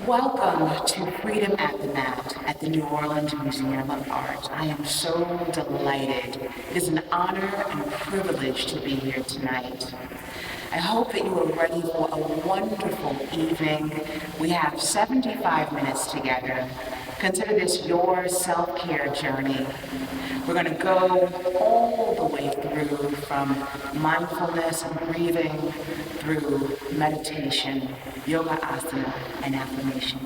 Welcome to Freedom at the Mat at the New Orleans Museum of Art. I am so delighted. It is an honor and privilege to be here tonight. I hope that you are ready for a wonderful evening. We have 75 minutes together. Consider this your self-care journey. We're going to go all the way through from mindfulness and breathing through meditation, yoga asana, and affirmation.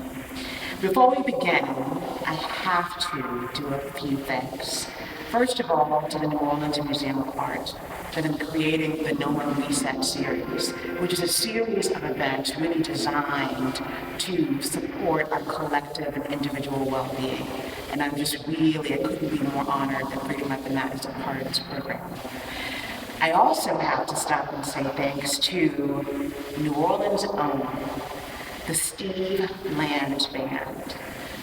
Before we begin, I have to do a few things. First of all, to the New Orleans Museum of Art for them creating the No One Reset series, which is a series of events really designed to support our collective and individual well-being. And I couldn't be more honored that Freedom at the Mat is a part of this program. I also have to stop and say thanks to New Orleans' own, the Steve Land Band.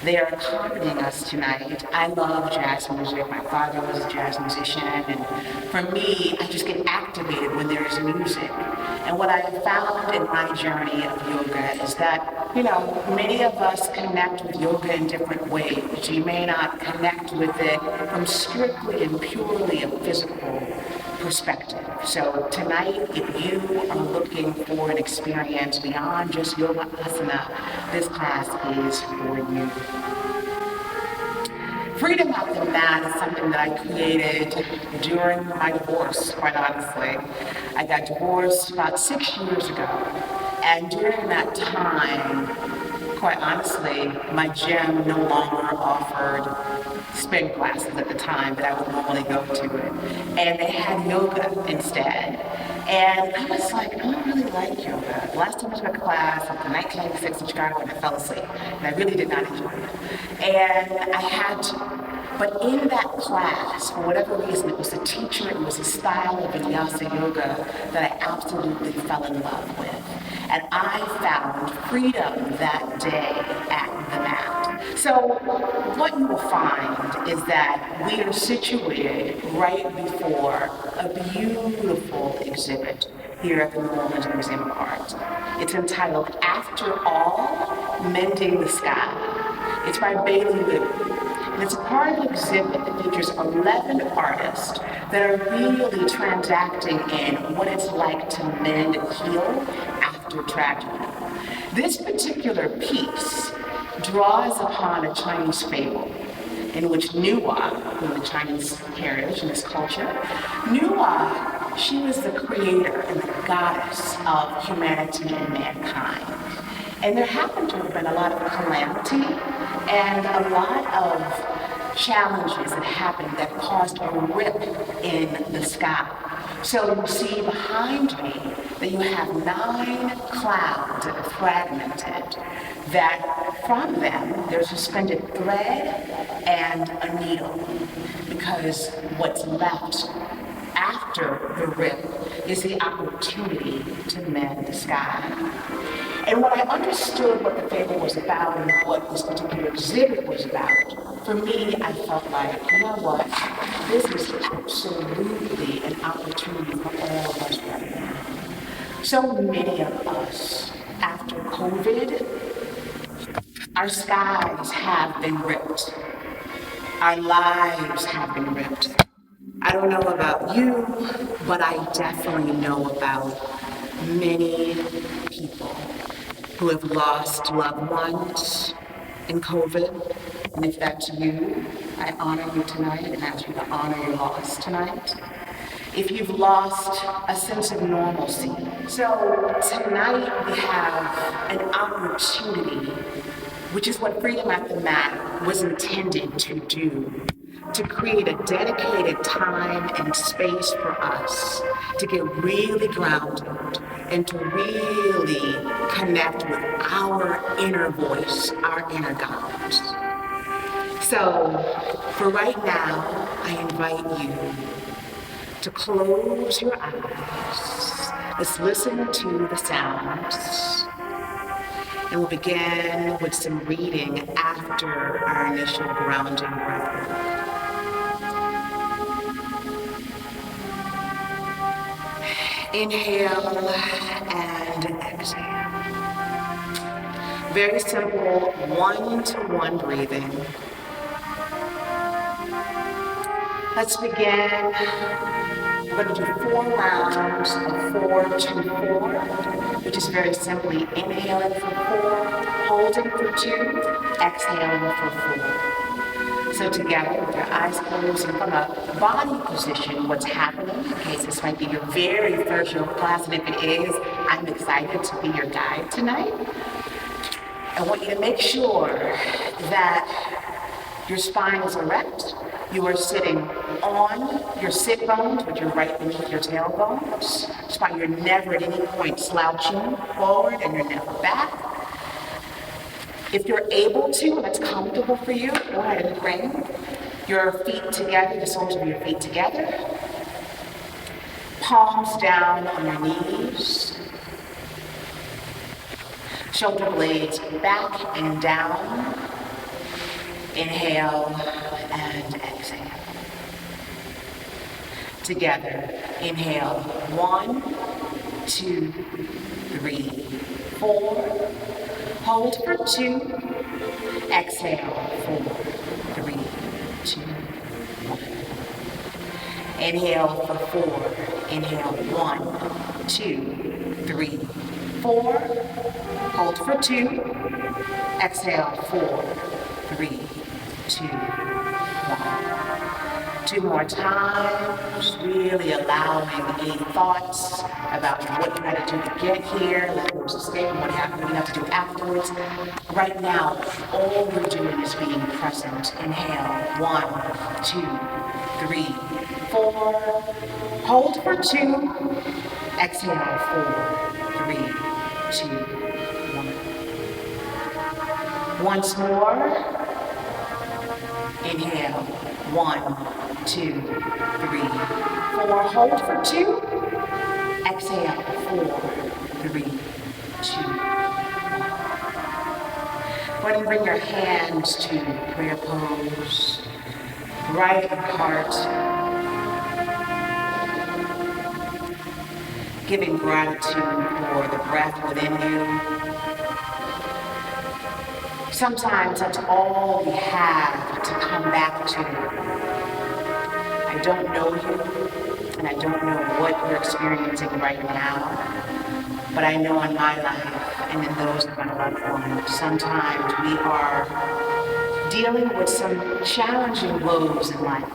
They are accompanying us tonight. I love jazz music. My father was a jazz musician, and for me, I just get activated when there's music. And what I have found in my journey of yoga is that, many of us connect with yoga in different ways. You may not connect with it from strictly and purely a physical perspective. So tonight, if you are looking for an experience beyond just yoga asana, this class is for you. Freedom at the Mat is something that I created during my divorce, quite honestly. I got divorced about 6 years ago, and during that time, quite honestly, my gym no longer offered spin classes at the time that I would normally go to it. And they had yoga instead. And I was like, I don't really like yoga. The last time I took a class was in 1996 in Chicago and I fell asleep. And I really did not enjoy it. And I had to. But in that class, for whatever reason, it was a teacher, it was a style of vinyasa yoga that I absolutely fell in love with. And I found freedom that day at the mat. So what you will find is that we are situated right before a beautiful exhibit here at the New Orleans Museum of Art. It's entitled, After All, Mending the Sky. It's by Beili Liu. And it's a part of an exhibit that features 11 artists that are really transacting in what it's like to mend and heal after tragedy. This particular piece draws upon a Chinese fable in which Nuwa, in the Chinese heritage and this culture, Nuwa, she was the creator and the goddess of humanity and mankind. And there happened to have been a lot of calamity and a lot of challenges that happened that caused a rip in the sky. So you see behind me that you have 9 clouds that are fragmented, that from them there's suspended thread and a needle, because what's left after the rip is the opportunity to mend the sky. And when I understood what the fable was about and what this particular exhibit was about, for me, I felt like, you know what, this is absolutely an opportunity for all of us right now. So many of us, after COVID, our skies have been ripped. Our lives have been ripped. I don't know about you, but I definitely know about many people who have lost loved ones in COVID. And if that's you, I honor you tonight and ask you to honor your loss tonight. If you've lost a sense of normalcy. So tonight we have an opportunity, which is what Freedom at the Mat was intended to do, to create a dedicated time and space for us to get really grounded and to really connect with our inner voice, our inner guides. So for right now, I invite you to close your eyes. Let's listen to the sounds. And we'll begin with some reading after our initial grounding breath. Inhale and exhale. Very simple one-to-one breathing. Let's begin. We're going to do 4 rounds of 4-2-4, which is very simply inhaling for 4, holding for 2, exhaling for 4. So together, with your eyes closed and from a body position, what's happening, in case this might be your very first yoga class, and if it is, I'm excited to be your guide tonight. I want you to make sure that your spine is erect. You are sitting on your sit bones, which are right beneath your tailbones. That's why you're never at any point slouching forward and you're never back. If you're able to, and it's comfortable for you, go ahead and bring your feet together, the soles of your feet together. Palms down on your knees. Shoulder blades back and down. Inhale and exhale. Together, inhale, 1, 2, 3, 4. Hold for 2. Exhale, 4, 3, 2, 1. Inhale for 4. Inhale, 1, 2, 3, 4. Hold for 2. Exhale, 4, 3, 2, 1. 2 more times, really allowing any thoughts about what you had to do to get here, let those escape, and what you have to do afterwards. Right now, all we're doing is being present. Inhale, 1, 2, 3, 4. Hold for 2. Exhale, 4, 3, 2, 1. Once more. Inhale, 1, 2, 3, 4. Hold for 2. Exhale, 4, 3, 2, 1. Go ahead and bring your hands to prayer pose, right at your heart. Giving gratitude for the breath within you. Sometimes that's all we have to come back to. I don't know you, and I don't know what you're experiencing right now, but I know in my life and in those of my loved ones, sometimes we are dealing with some challenging woes in life,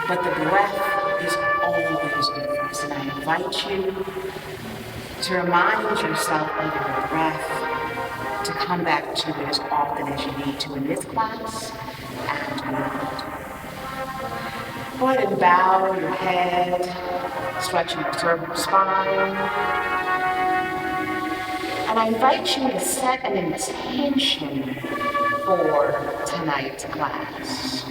but the breath is always with us, and I invite you to remind yourself of your breath, to come back to it as often as you need to in this class and beyond. Go ahead and bow your head, stretching your cervical spine. And I invite you to set an intention for tonight's class.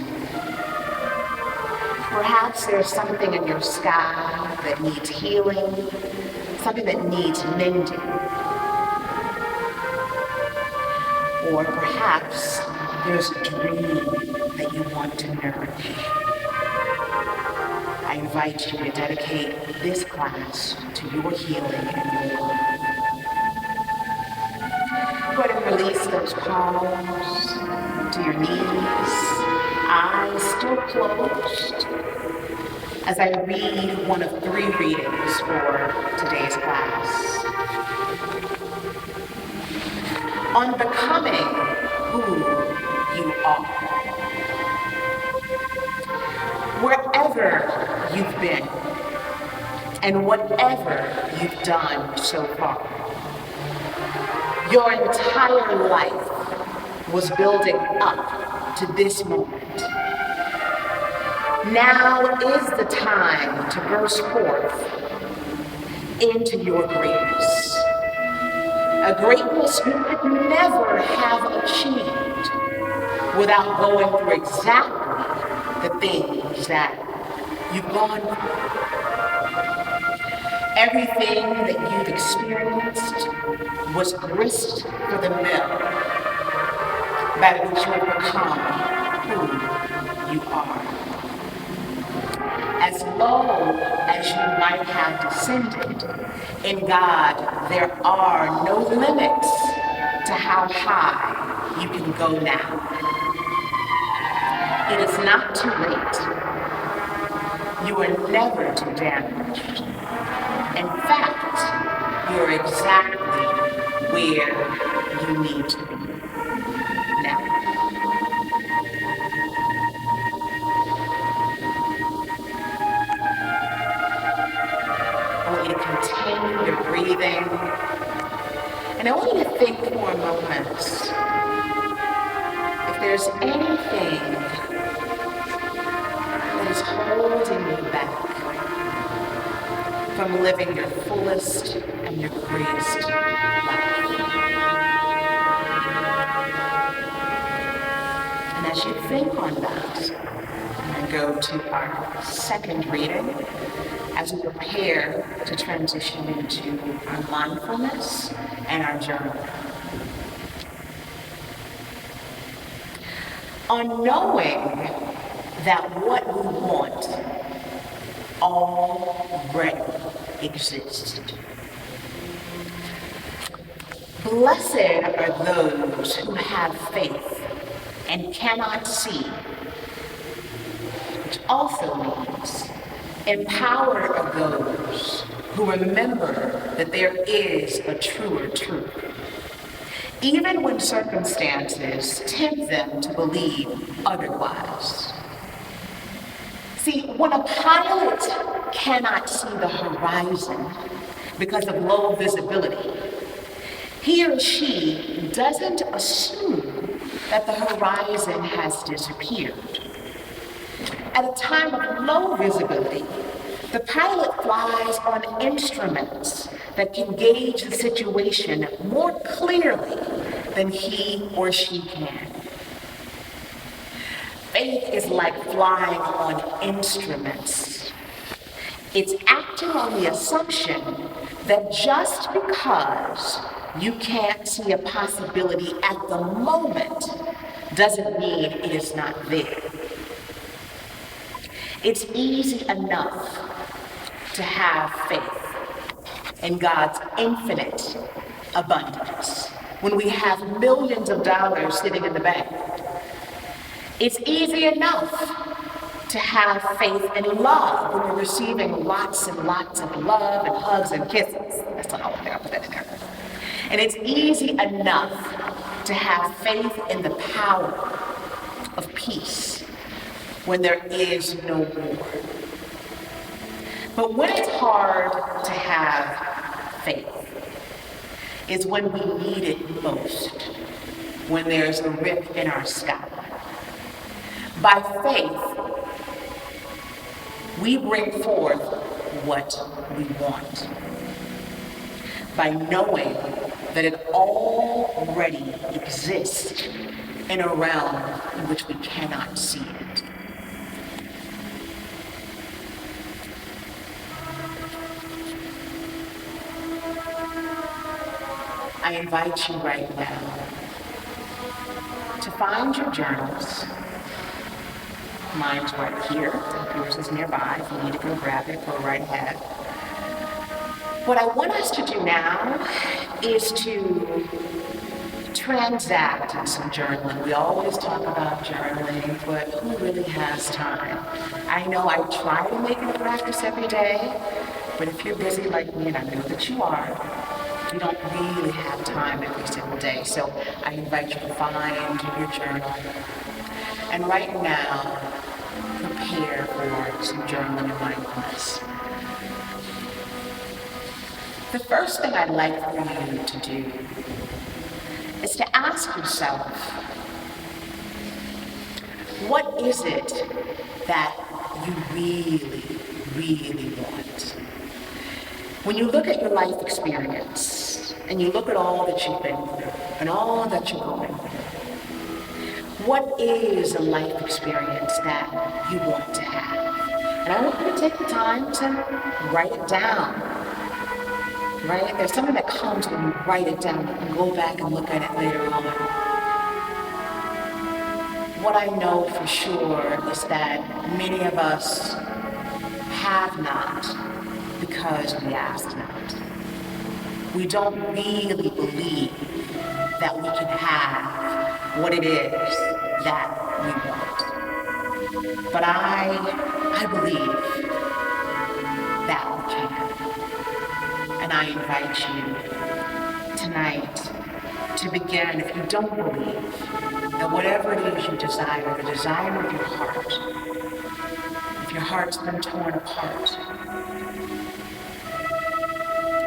Perhaps there's something in your sky that needs healing, something that needs mending. Or perhaps there's a dream that you want to nourish. I invite you to dedicate this class to your healing and your growth. Go ahead and release those palms to your knees, eyes still closed, as I read one of 3 readings for today's class. On becoming who you are. Wherever you've been and whatever you've done so far, your entire life was building up to this moment. Now is the time to burst forth into your greatness. A greatness you could never have achieved without going through exactly the things that you've gone through. Everything that you've experienced was grist for the mill by which you have become who you are. As low as you might have descended, in God there are no limits to how high you can go now. It is not too late. You are never too damaged. In fact, you're exactly where you need to be now. I want you to continue your breathing. And I want you to think for a moment if there's anything that is holding you back from living your fullest and your greatest life. And as you think on that, I'm going to go to our second reading as we prepare to transition into our mindfulness and our journal. On knowing that what we want already exists. Blessed are those who have faith and cannot see, which also means empowered are those who remember that there is a truer truth, even when circumstances tempt them to believe otherwise. See, when a pilot cannot see the horizon because of low visibility, he or she doesn't assume that the horizon has disappeared. At a time of low visibility, the pilot flies on instruments that can gauge the situation more clearly than he or she can. Faith is like flying on instruments. It's acting on the assumption that just because you can't see a possibility at the moment doesn't mean it is not there. It's easy enough to have faith in God's infinite abundance when we have millions of dollars sitting in the bank. It's easy enough to have faith in love when we're receiving lots and lots of love and hugs and kisses. That's not all I'll put that in there. And it's easy enough to have faith in the power of peace when there is no war. But when it's hard to have faith is when we need it most, when there's a rip in our sky. By faith, we bring forth what we want. By knowing that it already exists in a realm in which we cannot see it. I invite you right now to find your journals. Mine's right here. Yours is nearby. If you need to go grab it, go right ahead. What I want us to do now is to transact in some journaling. We always talk about journaling, but who really has time? I know I try to make it a practice every day, but if you're busy like me, and I know that you are, you don't really have time every single day. So I invite you to find your journal. And right now, prepare for some journaling and mindfulness. The first thing I'd like for you to do is to ask yourself, what is it that you really, really want? When you look at your life experience, and you look at all that you've been through, and all that you're going through, what is a life experience that you want to have? And I want you to take the time to write it down, right? There's something that comes when you write it down. You can go back and look at it later on. What I know for sure is that many of us have not because we ask not. We don't really believe that we can have what it is that we want. But I believe that we can. And I invite you tonight to begin, if you don't believe, that whatever it is you desire, the desire of your heart, if your heart's been torn apart,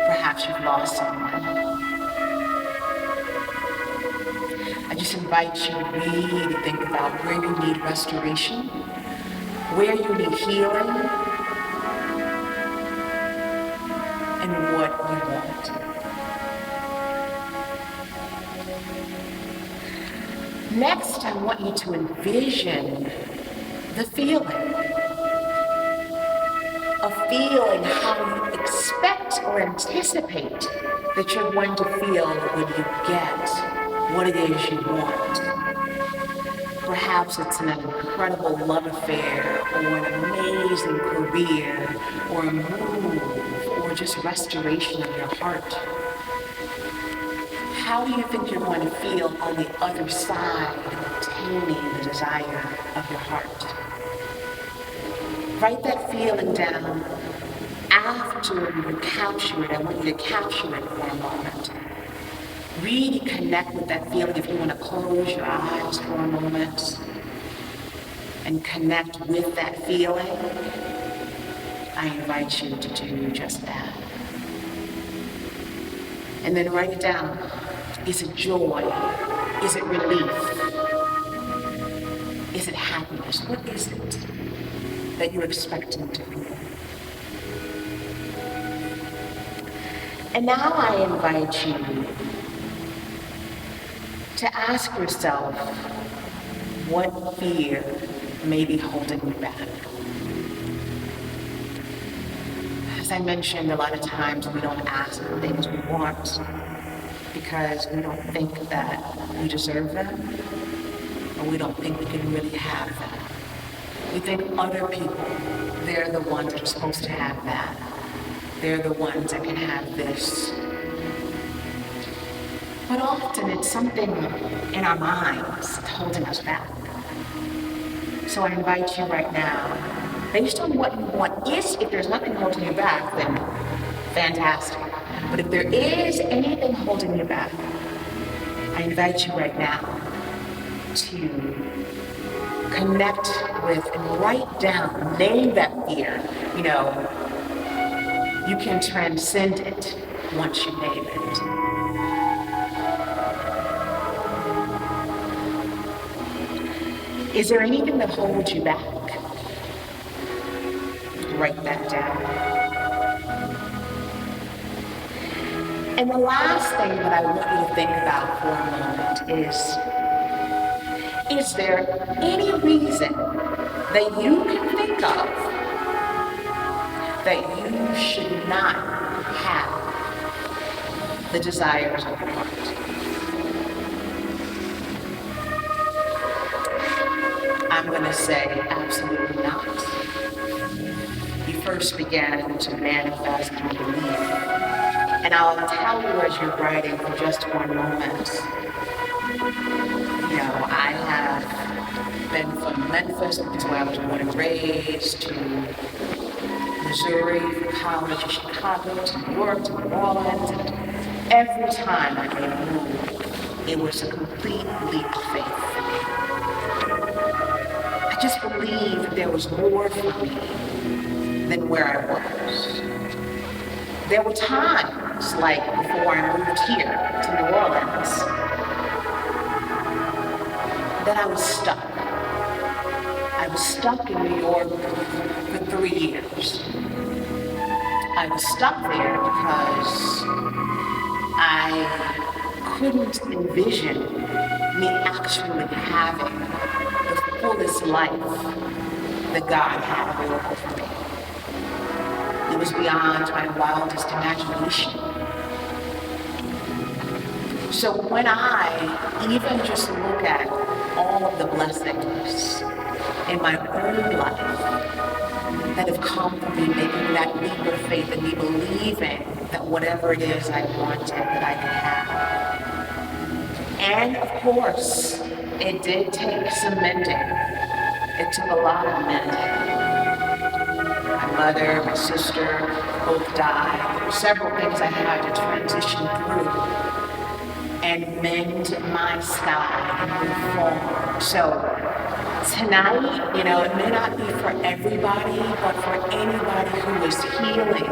perhaps you've lost someone, I just invite you really to think about where you need restoration, where you need healing, and what you want. Next, I want you to envision the feeling of feeling how you expect or anticipate that you're going to feel when you get what it is you want. Perhaps it's an incredible love affair, or an amazing career, or a move, or just restoration of your heart. How do you think you're going to feel on the other side of obtaining the desire of your heart? Write that feeling down. After you capture it, I want you to capture it for a moment. Really connect with that feeling. If you want to close your eyes for a moment and connect with that feeling, I invite you to do just that. And then write it down. Is it joy? Is it relief? Is it happiness? What is it that you're expecting to feel? And now I invite you to ask yourself what fear may be holding you back. As I mentioned, a lot of times we don't ask for things we want because we don't think that we deserve them, or we don't think we can really have them. We think other people, they're the ones that are supposed to have that. They're the ones that can have this. But often it's something in our minds that's holding us back. So I invite you right now, based on what you want, if there's nothing holding you back, then fantastic. But if there is anything holding you back, I invite you right now to connect with and write down, name that fear. You know, you can transcend it once you name it. Is there anything that holds you back? Write that down. And the last thing that I want you to think about for a moment is there any reason that you can think of that you should not have the desires of your heart? I'm going to say absolutely not. You first began to manifest your belief. And I'll tell you as you're writing for just one moment, you know, I have been from Memphis, which is where I was born and raised, to Missouri, for college, to Chicago, to New York, to New Orleans, and every time I made a move, it was a complete leap of faith. I just believed there was more for me than where I was. There were times, like before I moved here to New Orleans, that I was stuck. I was stuck in New York for 3 years. I was stuck there because I couldn't envision me actually having the fullest life that God had available for me. It was beyond my wildest imagination. So when I even just look at all of the blessings in my own life that have come from me making that leap of faith and me believing that whatever it is I wanted that I could have, And of course, it did take some mending. It took a lot of mending. My mother, my sister both died. There were several things I had to transition through and mend my sky and move forward. So tonight, it may not be for everybody, but for anybody who is healing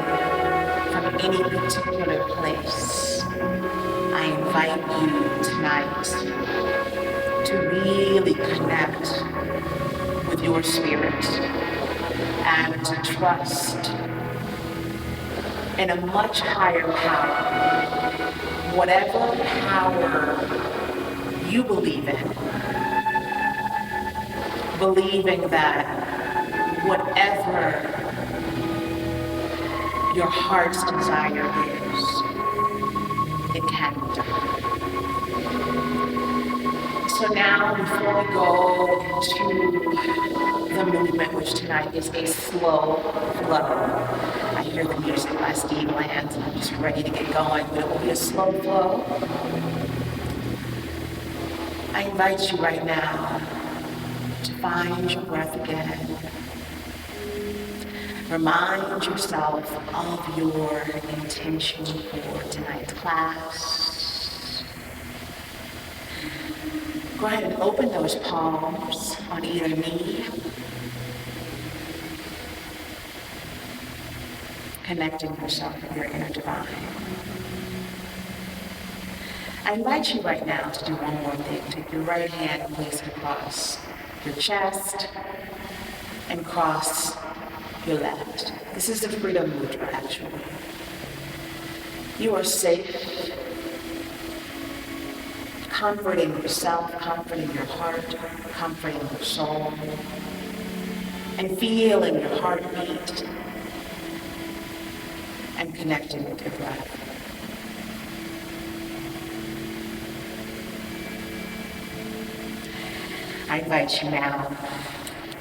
from any particular place, I invite you tonight to really connect with your spirit and to trust in a much higher power, whatever power you believe in, believing that whatever your heart's desire is, it can be done. So now, before we go into the movement, which tonight is a slow flow, I hear the music by Steve Lands, and I'm just ready to get going, but it will be a slow flow. I invite you right now to find your breath again. Remind yourself of your intention for tonight's class. Go ahead and open those palms on either knee, connecting yourself with your inner divine. I invite you right now to do one more thing. Take your right hand and place it across your chest and cross your left. This is the freedom mudra, actually. You are safe, comforting yourself, comforting your heart, comforting your soul, and feeling your heartbeat and connecting with your breath. I invite you now,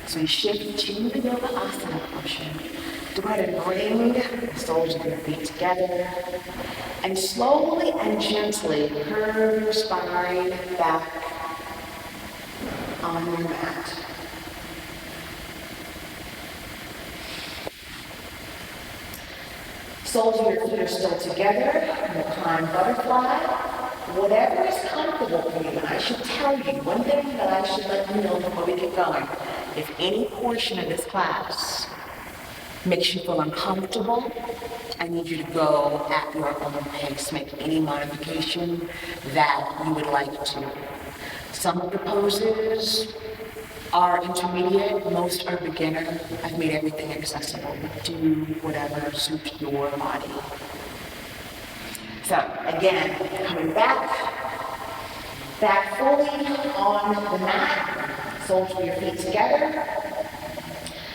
as we shift to the yoga asana portion, to go ahead and bring the soles of your feet together and slowly and gently curve your spine back on your mat. Soles of your feet are still together in the climb butterfly. Whatever is comfortable for you, and I should tell you, one thing that I should let you know before we get going, if any portion of this class makes you feel uncomfortable, I need you to go at your own pace, make any modification that you would like to. Some of the poses are intermediate, most are beginner. I've made everything accessible. Do whatever suits your body. So again, coming back fully on the mat, soles of your feet together.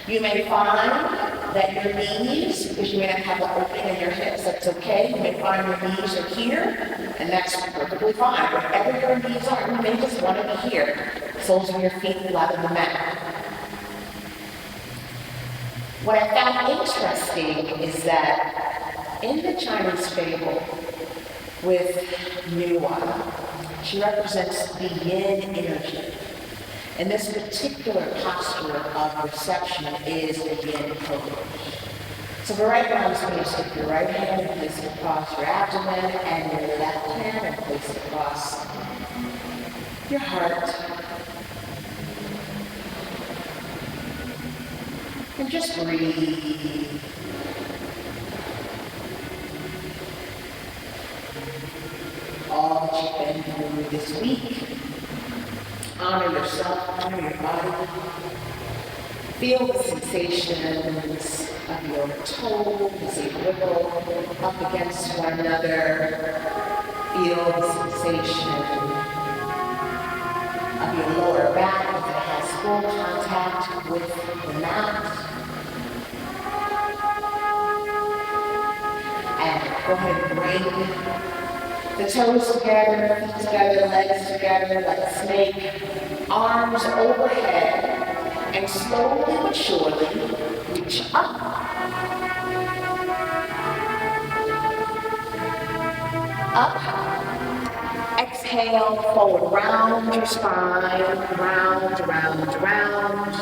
You may find that your knees, because you may not have the opening in your hips, that's okay. You may find your knees are here, and that's perfectly fine. Wherever your knees are, you may just want to be here. Soles of your feet flat on the mat. What I found interesting is that in the Chinese fable with Nuwa, she represents the yin energy. And this particular posture of reception is a yin pose. So for right now, I'm just going to stick your right hand and place it across your abdomen, and your left hand and place it across your heart. And just breathe. All that you've been through this week. Honor yourself, honor your body. Feel the sensations of your toes as they wiggle up against one another. Feel the sensation of your lower back as it has full contact with the mat. And go ahead and bring the toes together, feet together, legs together like a snake, arms overhead, and slowly but surely reach up. Up. Exhale. exhale, forward, round your spine, round, round, round.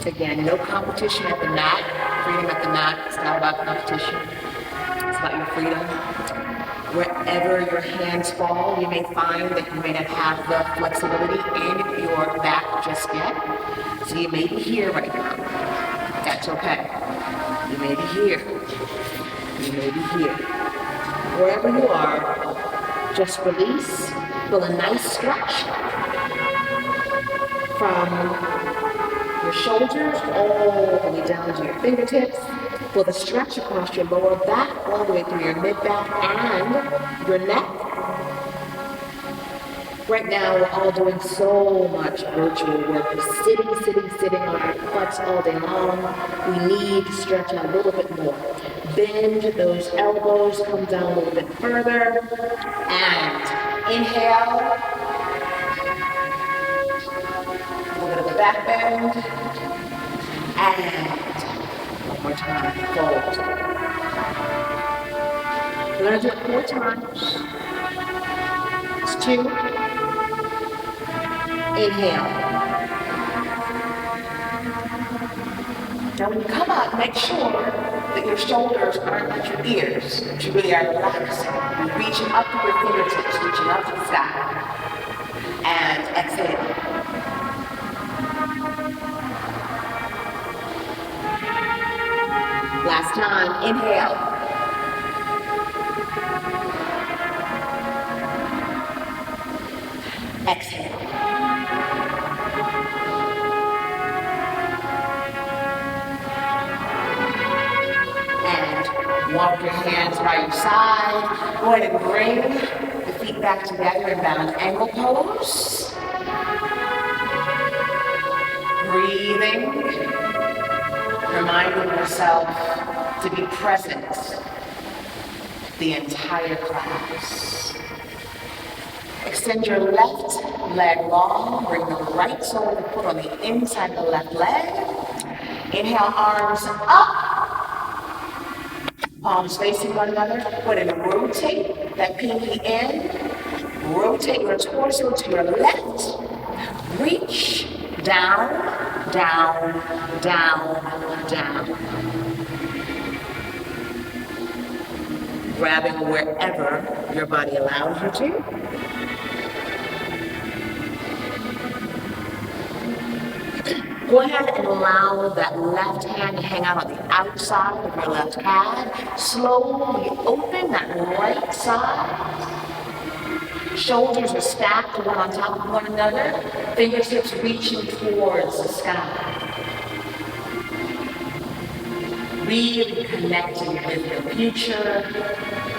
Again, no competition at the mat. Freedom at the mat. It's not about competition. It's about your freedom. Wherever your hands fall, you may find that you may not have the flexibility in your back just yet. So you may be here right now. That's okay. You may be here. You may be here. Wherever you are, just release. Feel a nice stretch from your shoulders all the way down to your fingertips. Feel the stretch across your lower back, all the way through your mid-back and your neck. Right now, we're all doing so much virtual work. We're sitting on our butts all day long. We need to stretch out a little bit more. Bend those elbows, come down a little bit further, and inhale. A little bit of a back bend, and one more time, fold. We're going to do it 4 times. It's 2. Inhale. Now when you come up, make sure that your shoulders aren't at your ears, that you really are relaxing. You're reaching up to your fingertips, reaching up to the sky. And exhale. Last time, inhale. Exhale. And walk your hands by your side. Go ahead and bring the feet back together in balanced ankle pose. Breathing. Reminding yourself to be present the entire class. Extend your left leg long. Bring the right sole of the foot on the inside of the left leg. Inhale, arms up. Palms facing one another. Go ahead and rotate that pinky in. Rotate your torso to your left. Reach down, down, down, down. Grabbing wherever your body allows you to. Go ahead and allow that left hand to hang out on the outside of your left calf. Slowly open that right side. Shoulders are stacked one on top of one another. Fingertips reaching towards the sky. Really connecting with your future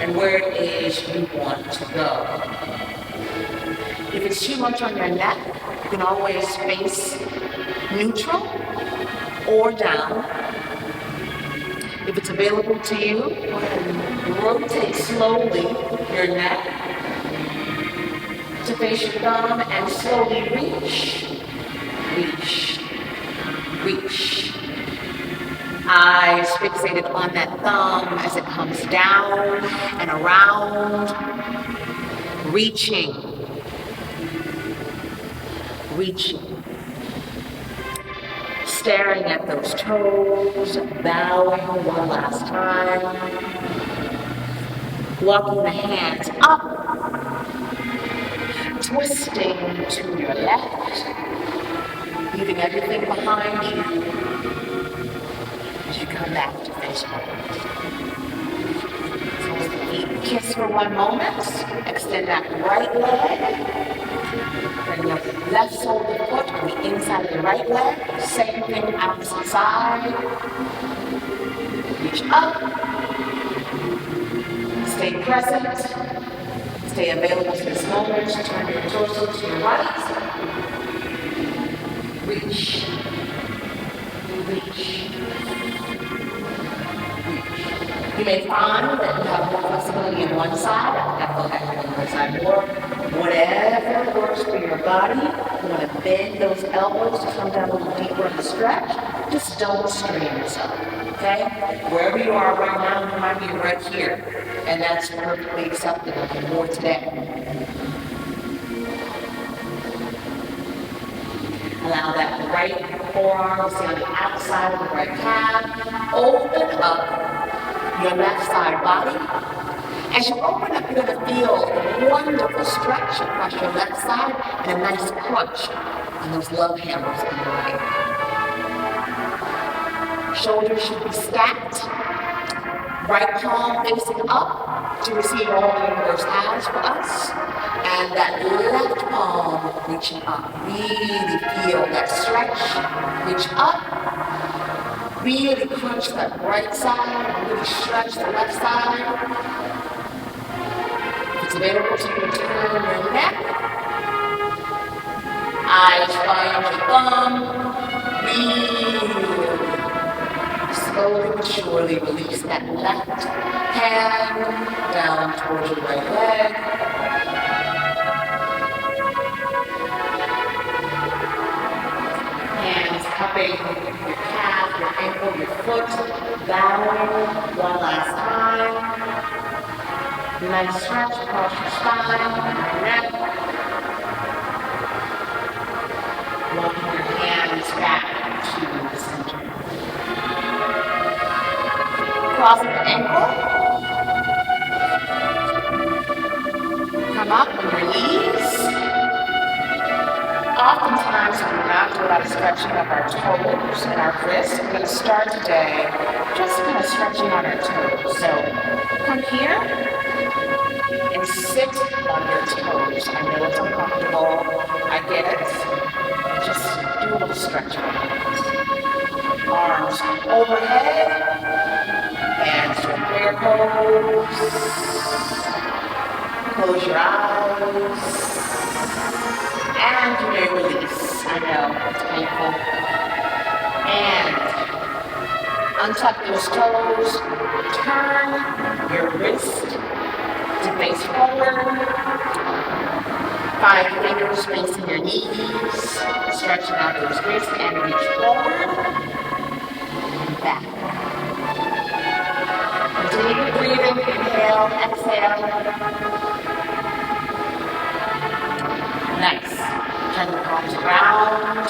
and where it is you want to go. If it's too much on your neck, you can always face neutral or down. If it's available to you, go ahead and rotate slowly your neck to face your thumb and slowly reach, reach, reach. Eyes fixated on that thumb as it comes down and around, reaching, reaching. Staring at those toes, bowing one last time. Walking the hands up, twisting to your left, leaving everything behind you as you come back to face forward. So feet kiss for one moment, extend that right leg. Bring your left sole of the foot on the inside of the right leg. Same thing opposite side. Reach up. Stay present. Stay available to this moment. Turn your torso to your right. Reach. Reach. You may find that you have more flexibility on one side, on the other side more. Whatever works for your body, you want to Bend those elbows to come down a little deeper in the stretch. Just don't strain yourself, okay? Wherever you are right now, you might be right here, and that's perfectly acceptable for more today. Allow that right forearm to stay on the outside of the right calf. Open up your left side body. As you open up, you're going to feel a wonderful stretch across your left side and a nice crunch on those love handles on the right. Shoulders should be stacked. Right palm facing up to receive all the universe has for us. And that left palm reaching up. Really feel that stretch. Reach up. Really crunch that right side. Really stretch the left side. If it's available to you to turn your neck. Eyes find your thumb. Really slowly but surely release that left hand down towards your right leg. Hands cupping your calf, your ankle, your foot, down one last time. Nice stretch across your spine, your neck. Walking your hands back to the center. Crossing the ankle. Come up on your knees. Oftentimes we do not do a lot of stretching of our toes and our wrists. We're going to start today just kind of stretching on our toes. So come here and sit on your toes. I know it's uncomfortable. I get it. Just do a little stretching. Arms overhead. Hands to prayer pose. Close your eyes. And you may release. I know, it's painful. And untuck those toes. Turn your wrist to face forward. 5 fingers facing your knees. Stretching out those wrists and reach forward. And back. Continue breathing. Inhale, exhale. Nice. Turn the palms around.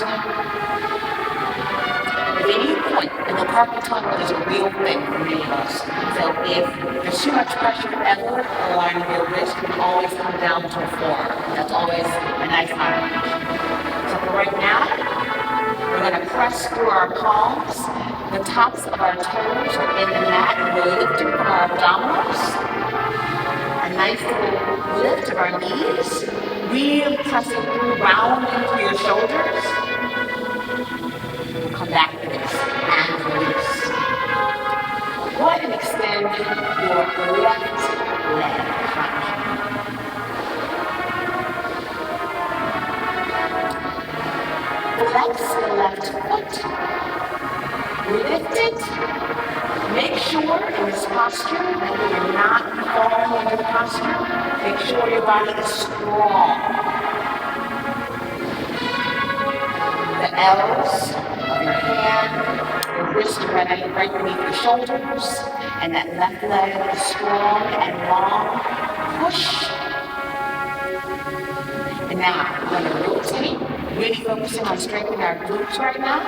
At any point in the carpal tunnel is a real thing for many of us. So if there's too much pressure ever along your wrist, you can always come down to a forearm. That's always a nice item. So for right now, we're going to press through our palms. The tops of our toes are in the mat, and we're lifting from our abdominals. A nice little lift of our knees. Really pressing through, rounding through your shoulders. We'll come back to this and release. Go ahead and extend your left leg behind you. Flex the left foot. Lift it. Make sure in this posture that you're not falling into the posture. Make sure your body is strong. The L's of your hand, your wrist right beneath your shoulders, and that left leg is strong and long. Push. And now we're going to rotate, really focusing on strengthening our glutes right now.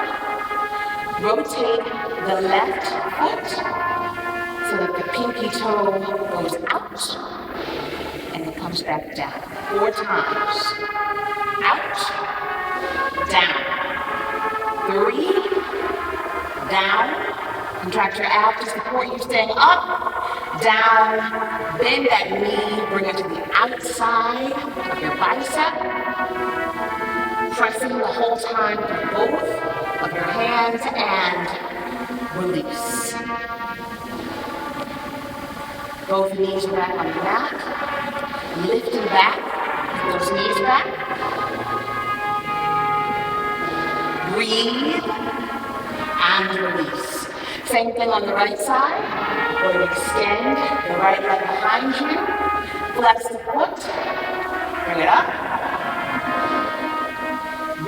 Rotate the left foot so that the pinky toe goes out and it comes back down. 4 times. Out, down. 3, down. Contract your abs to support you staying up, down. Bend that knee, bring it to the outside of your bicep. Pressing the whole time through both of your hands and release. Both knees are back on the mat. Lifting back, those knees back. Breathe and release. Same thing on the right side. Where you extend the right leg behind you. Flex the foot. Bring it up.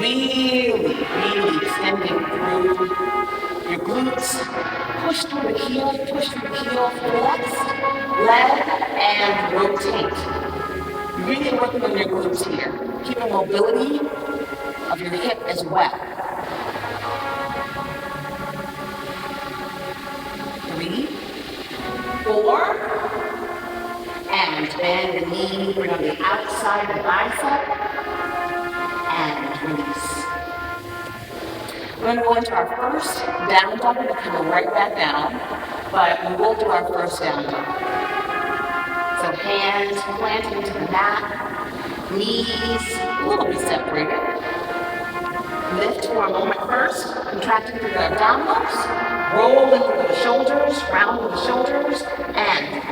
Really, really extending through your glutes. Push through the heel, flex, leg, and rotate. You're really working on your glutes here. Keeping mobility of your hip as well. 3, 4, and bend the knee, bring on the outside of the bicep, and release. We're going to go into our first down dog. We're coming right back down, but we will do our first down dog. So hands planted into the mat, knees a little bit separated. Lift for a moment first, contracting through the abdominals, rolling through the shoulders, rounding the shoulders, and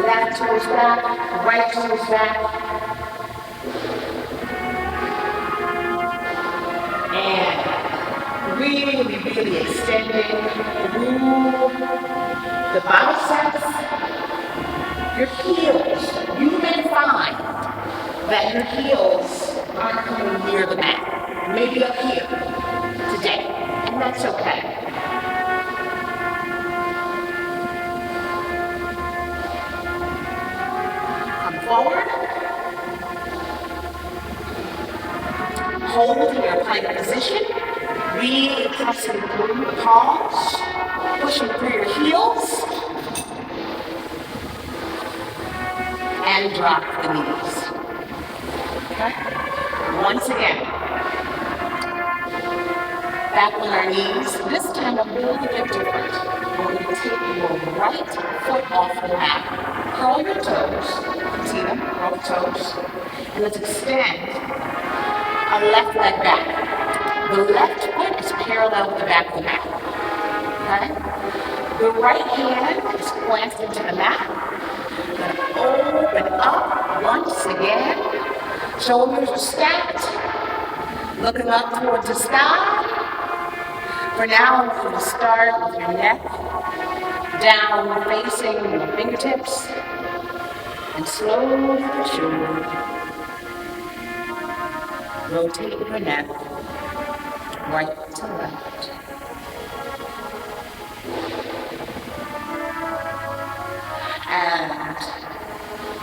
left toes back, right toes back, and really, really extending through the biceps, your heels. You may find that your heels aren't coming near the mat. Maybe up here today, and that's okay. Come forward. Hold in your plank position. Really pressing through the palms, pushing through your heels, and drop the knees. Okay? Once again. Back on our knees. This time a little bit different. We're going to take your right foot off the mat. Curl your toes. See them? Curl the toes. And let's extend our left leg back. The left foot is parallel with the back of the mat. Okay? The right hand is planted into the mat. We're going to open up once again. Shoulders are stacked. Looking up towards the sky. For now, I'm going to start with your neck down facing your fingertips and slowly the shoulder. Rotate your neck right to left. And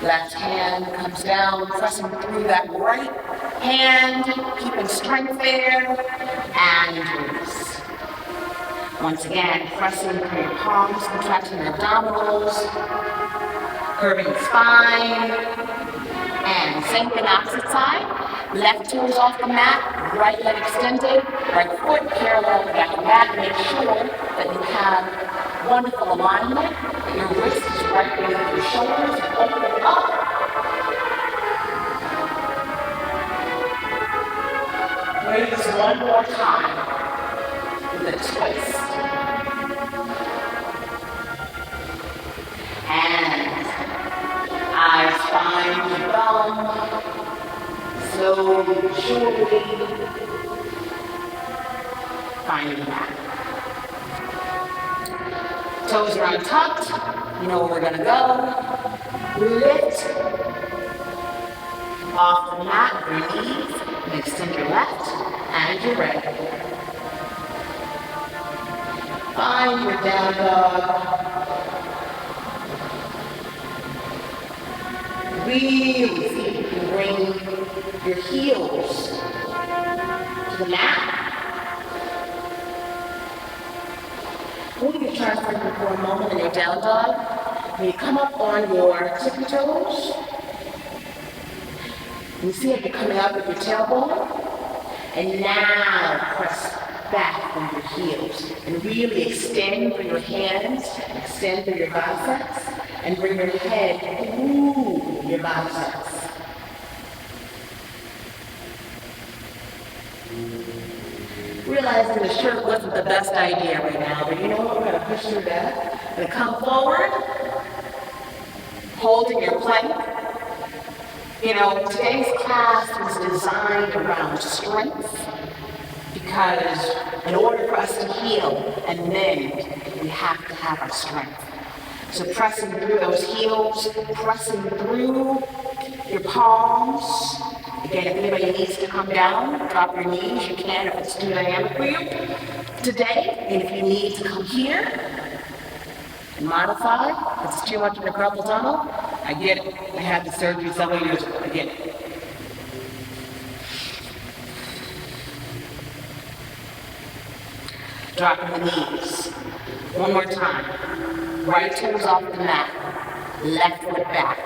left hand comes down, pressing through that right hand, keeping strength there, and release. Once again, pressing through your palms, contracting your abdominals, curving the spine, and same thing opposite side. Left toes off the mat, right leg extended, right foot parallel with the back of the mat. Make sure that you have wonderful alignment, that your wrist is right beneath your shoulders, and open it up. Raise one more time with a twist. And eyes find the bum, slowly, surely, finding the mat. Toes are untucked, you know where we're going to go. Lift off the mat, breathe, and extend your left, and your right. Find your down dog. Really see if you can bring your heels to the mat. Moving your transfer for a moment in your down dog. When you come up on your tippy toes, you see if you're coming up with your tailbone. And now press back on your heels. And really extend through your hands, extend through your biceps, and bring your head through your biceps. Realizing the shirt wasn't the best idea right now, but you know what? We're going to push through that. We're going to come forward, holding your plank. You know, today's class is designed around strength because in order for us to heal and mend, we have to have our strength. So pressing through those heels, pressing through your palms, Again, if anybody needs to come down, drop your knees, you can if it's too dynamic for you today. And if you need to come here and modify, if it's too much in the carpal tunnel, I get it. I had the surgery several years ago, I get it. Dropping the knees. One more time. Right toes off the mat. Left foot back.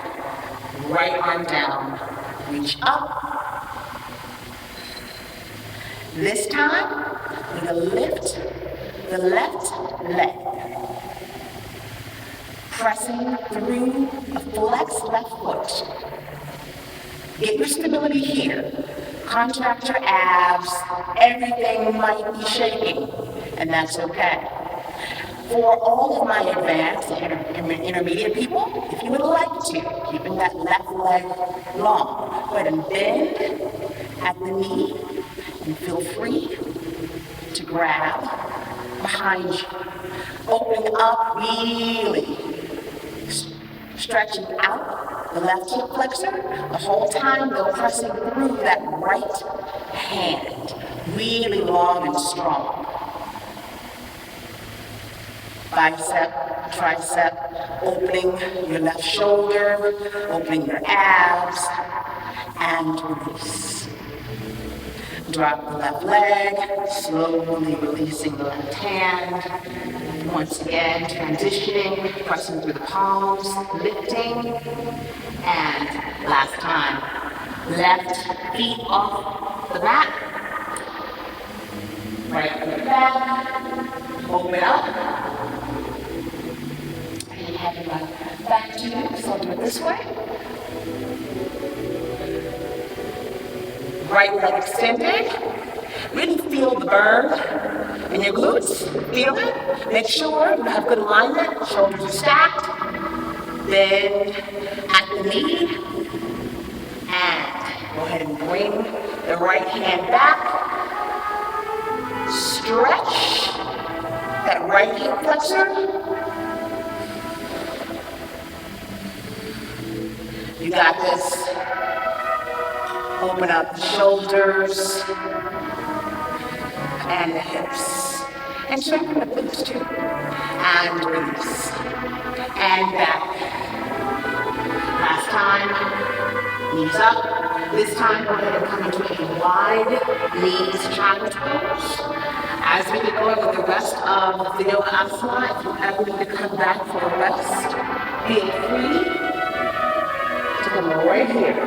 Right arm down. Reach up. This time, we're going to lift the left leg. Pressing through a flexed left foot. Get your stability here. Contract your abs. Everything might be shaking, and that's okay. For all of my advanced and intermediate people, if you would like to, keeping that left leg long, go ahead and bend at the knee, and feel free to grab behind you. Opening up, really stretching out the left hip flexor, the whole time though pressing through that right hand, really long and strong. Bicep, tricep, opening your left shoulder, opening your abs, and release. Drop the left leg, slowly releasing the left hand. Once again, transitioning, pressing through the palms, lifting, and last time, left feet off the mat, right foot back, open up, and head back to you, so I'll do it this way. Right leg extended. Really feel the burn in your glutes. Feel it. Make sure you have good alignment. Shoulders are stacked. Bend at the knee. And go ahead and bring the right hand back. Stretch that right hip flexor. You got this. Open up the shoulders and the hips. And strengthen the glutes too. And release. And back. Last time, knees up. This time, go ahead and come into a wide knees child's pose. As we get going with the rest of the yoga asana, if you ever need to come back for a rest, feel free to come right here.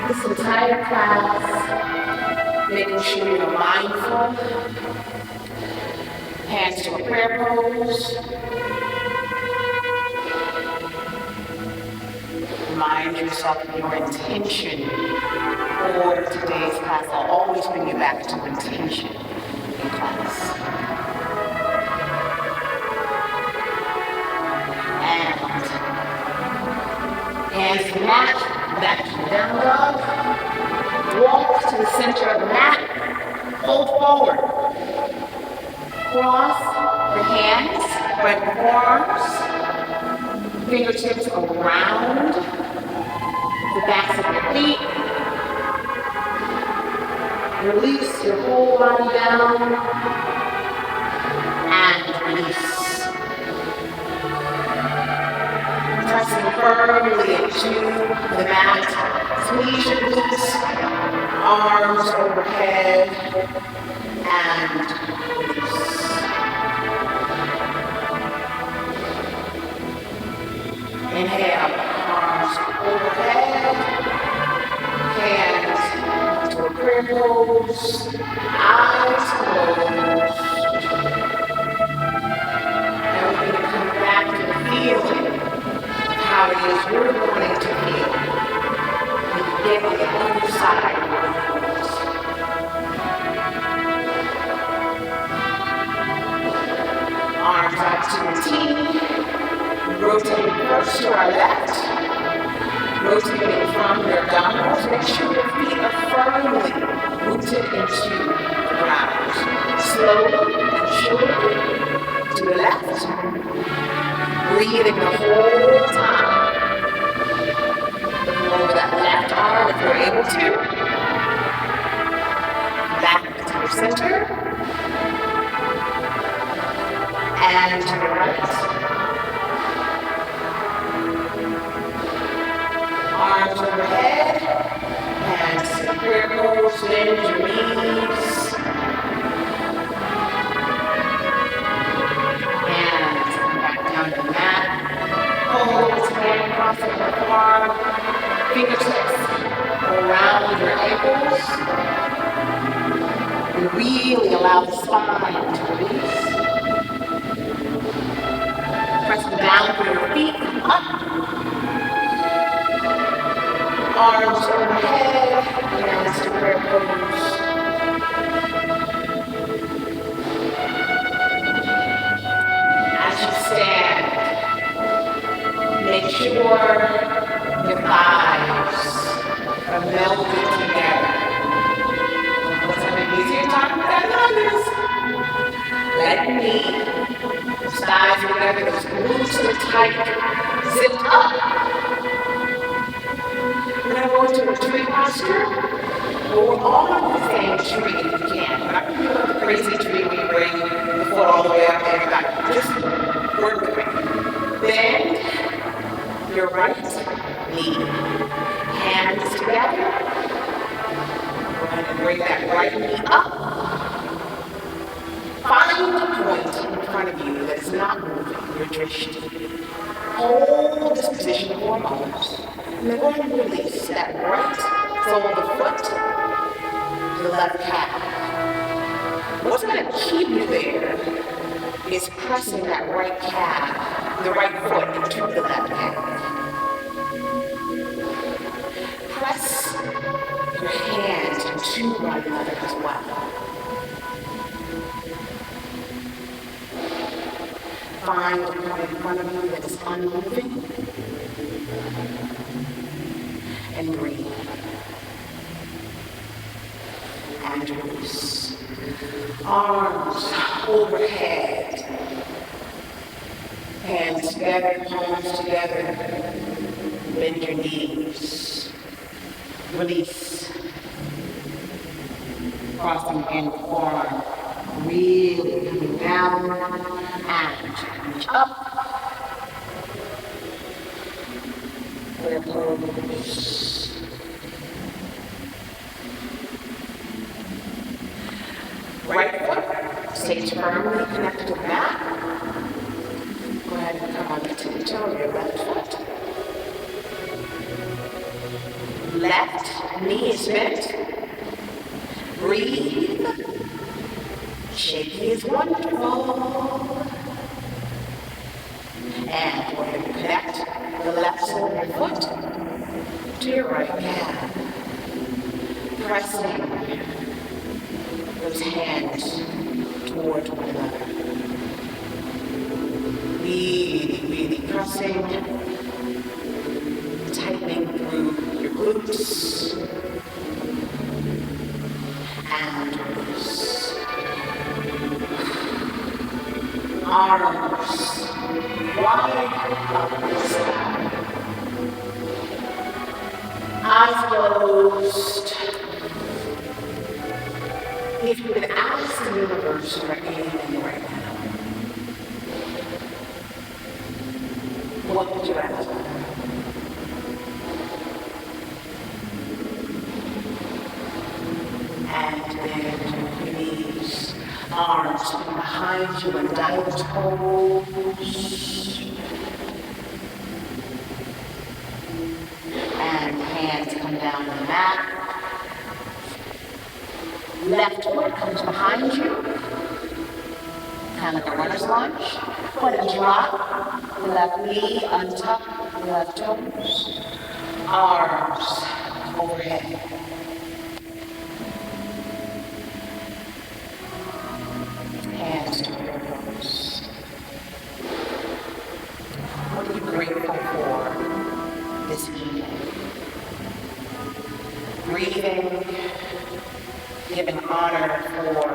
This entire class, making sure you're mindful, hands to a prayer pose. Remind yourself of your intention for today's class. I'll always bring you back to intention in class. And hands to the mat. Back to the down dog. Walk to the center of the mat. Fold forward. Cross the hands, spread the forearms. Fingertips around the backs of your feet. Release your whole body down. And release. Pressing firmly into the mat, squeeze your glutes, arms overhead, and release. Inhale, arms overhead, hands to a prayer pose, eyes closed. And we're going to come back to the feeling. How it is you're wanting to feel. You can get on the other side of your feet. Arms out to the T. Rotating first to our left. Rotating from your abdominals. Make sure your feet are firmly rooted into the ground. Slowly and shoulder to the left. Breathing the whole time. Over that left arm if you're able to. Back to your center. And to the right. Arms overhead. And prayer pose, bend your knees. And back down to the mat. Hold his hand across the forearm. Fingertips around your ankles. And really allow the spine to release. Pressing down through your feet, up. Arms overhead, hands to prayer pose. As you stand, make sure your thighs are melded together. What's an easier time for that than others? Let me. Thighs together, those glutes are tight, zipped up. We're going to go into a tree posture. Well, we're all on the same tree if you can. We're not going to do the crazy tree where you bring the foot all the way up and back. Just work with me. Bend your right knee. Hands together. Go ahead and bring that right knee up. Find a point in front of you that is not moving, you're drifting. Hold this position for a moment. And then go ahead and release that right sole of the foot to the left calf. What's going to keep you there is pressing that right calf, the right foot into the left calf. Press your hands to one another as well. Find the point in front of you that is unmoving. And breathe. And release. Arms overhead. Hands together, palms together. Bend your knees. Release. Crossing in the forearm. Really coming down. And reach up. Prayer pose. Right foot stays firmly connected to the mat. Go ahead and come on the tiptoe of your left foot. Left knee is bent. Breathe. Shaking is wonderful. And go ahead and connect the left sole of your foot to your right calf. Pressing those hands toward one another. Really pressing, tightening through your glutes. And release. Arms wide up the sky. Eyes closed. If you could ask the universe for anything right now, what would you ask? And then your knees, arms behind you and down toes. And hands come down the mat. Left foot comes behind you, kind of like a runner's lunge. Foot and drop, the left knee untuck, the left toes. Arms overhead. Hands to your nose. What are you grateful for this evening? Breathing, giving honor for your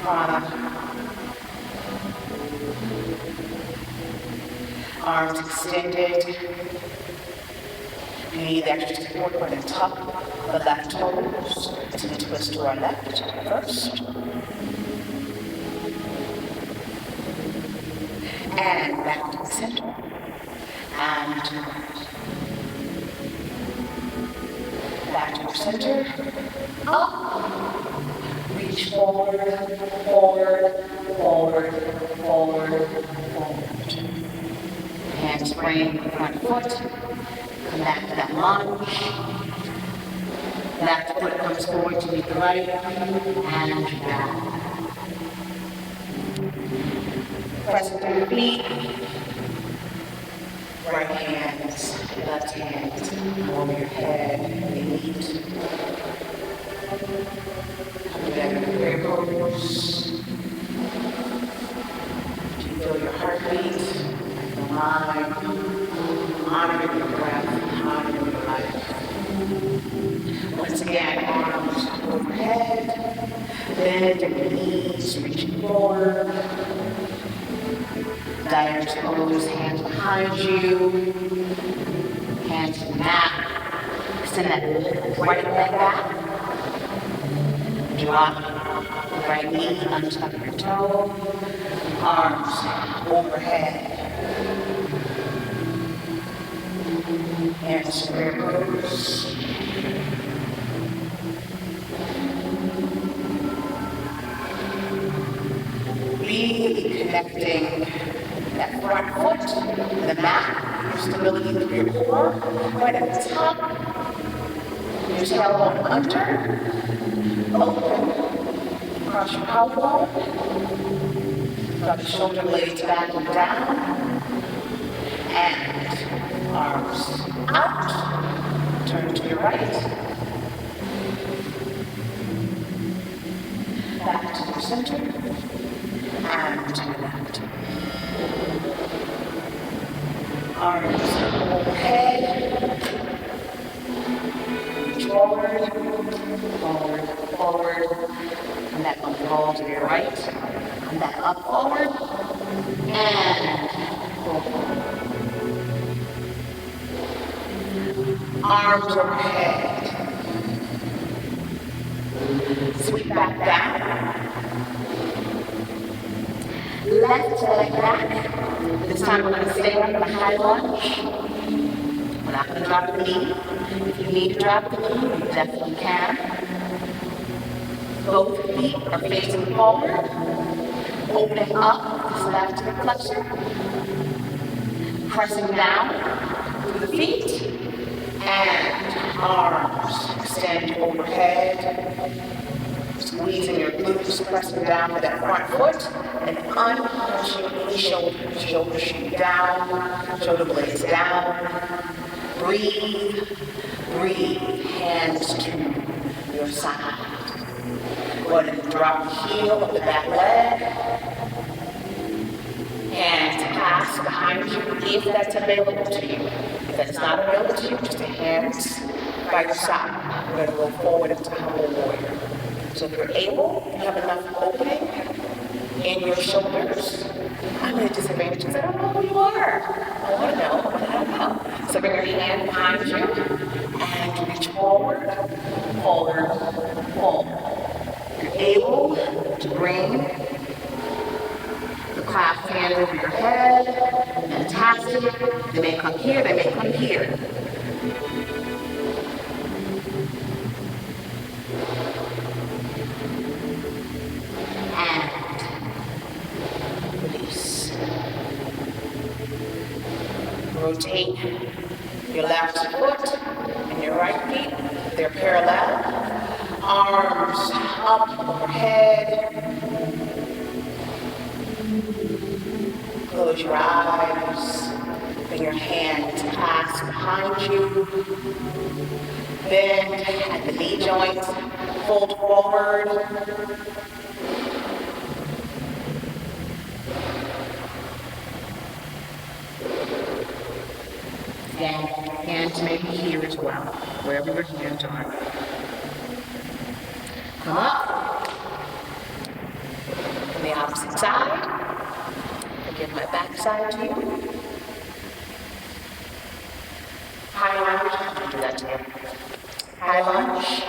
prana, Arms extended. We need extra support. We're going to tuck the left toes to the twist to our left first. And back to the center. And to the right. Back to the center. Up. Reach forward, forward, forward, forward, forward. Hands frame the front foot. Come back to that lunge. Left foot comes forward to meet the right, and down. Press through your feet. Right hands, left hands, over your head, they meet. Come together in prayer pose. Do you feel your heartbeat, your mind, honoring your breath, honoring your life? Once again, arms overhead, bend your knees, reaching forward. Dyer's pose, hands behind you, hands to the mat. Extend that right leg back. Drop the right knee, untuck your toe. Arms overhead. Hands to prayer pose. Really connecting that front foot to the mat, your stability through your core, right at the top. Your tailbone under, open, cross your collarbone, drop the shoulder blades back and down, and arms out, turn to your right, back to your center, and to your left. Arms overhead, reach forward, forward, forward, come back on the ball to your right, come back up forward, and forward. Arms overhead, sweep back down, left leg back. This time we're going to stay on the high lunge. We're not going to drop the knee. If you need to drop the knee, you definitely can. Both feet are facing forward. Opening up this left hip flexor. Pressing down through the feet. And arms extend overhead. Squeezing your glutes, pressing down with that front foot, and unpunching any shoulders. Shoulders shoot down, shoulder blades down. Breathe, breathe, hands to your side. Go ahead and drop the heel of the back leg. Hands pass behind you if that's available to you. If that's not available to you, just the hands by your side. We're going to go forward into humble warrior. So if you're able, you have enough opening in your shoulders. I'm at a disadvantage because I don't know who you are. I want to know, but I don't know. So bring your hand behind you and reach forward, forward, forward. You're able to bring the clasped hands over your head. Fantastic. They may come here, they may come here. Rotate your left foot and your right feet. They're parallel. Arms up overhead. Close your eyes. Bring your hands clasped behind you. Bend at the knee joints. Fold forward. And hands maybe here as well, wherever your hands are. Come up. On the opposite side. Pick my backside to you. High lunge, I'll do that together. High lunge,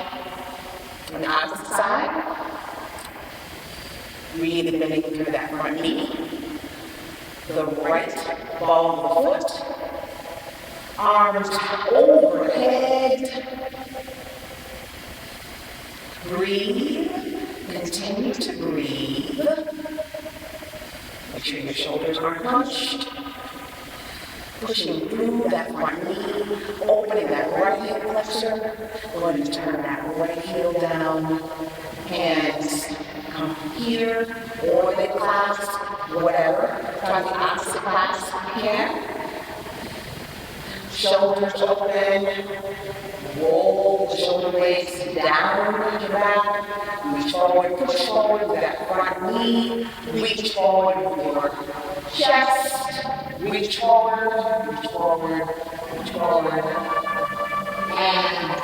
on the opposite side. Really bending through that front knee. The right ball of the foot. Arms overhead. Breathe. Continue to breathe. Make sure your shoulders aren't hunched. Pushing through that front knee, opening that right hip flexor. Going to turn that right heel down. Hands come here, or they clasp, whatever. Try the opposite clasp if you can. Shoulders open. Roll the shoulder blades down your back. Reach forward, push forward with that front knee. Reach forward with your chest. Reach forward, reach forward, reach forward. And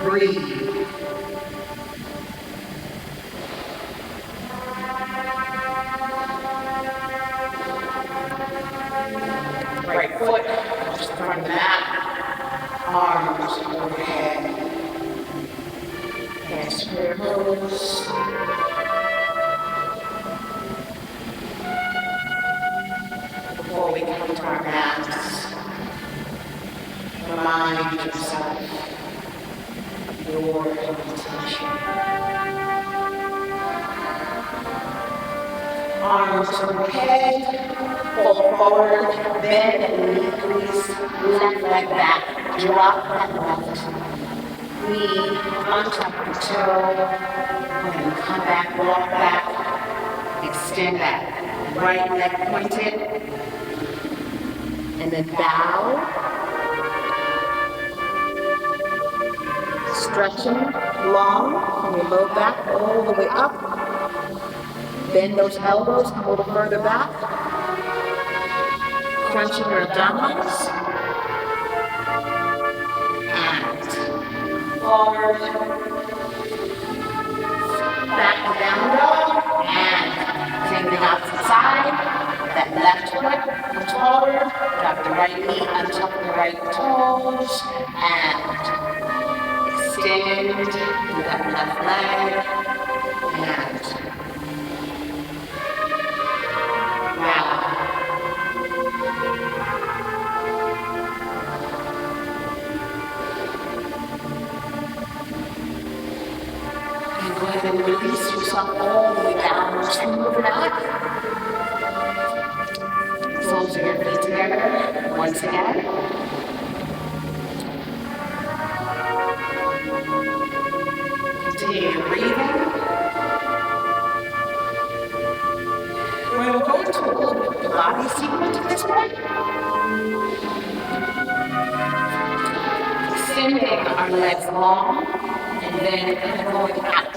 breathe. Right foot, just in front of the mat. Arms overhead. Hands to your toes. Before we come to our mats, remind yourself of your intention. Arms overhead. Pull forward, bend and knee crease, left leg back, drop that left knee on top of the toe, and come back, walk back, extend that right leg pointed, and then bow, stretching long from your low back all the way up, bend those elbows a little further back, crunching your abdominals, and forward, back to down dog, and take the opposite side, that left foot comes forward, drop the right knee on top of the right toes, and extend through that left leg, and go ahead and release yourself all the way down to the mat. Soles of your feet together once again. Continue breathing. We're going to go into a little bit of Pilates sequence at this point. Extending our legs long and then kind of going out.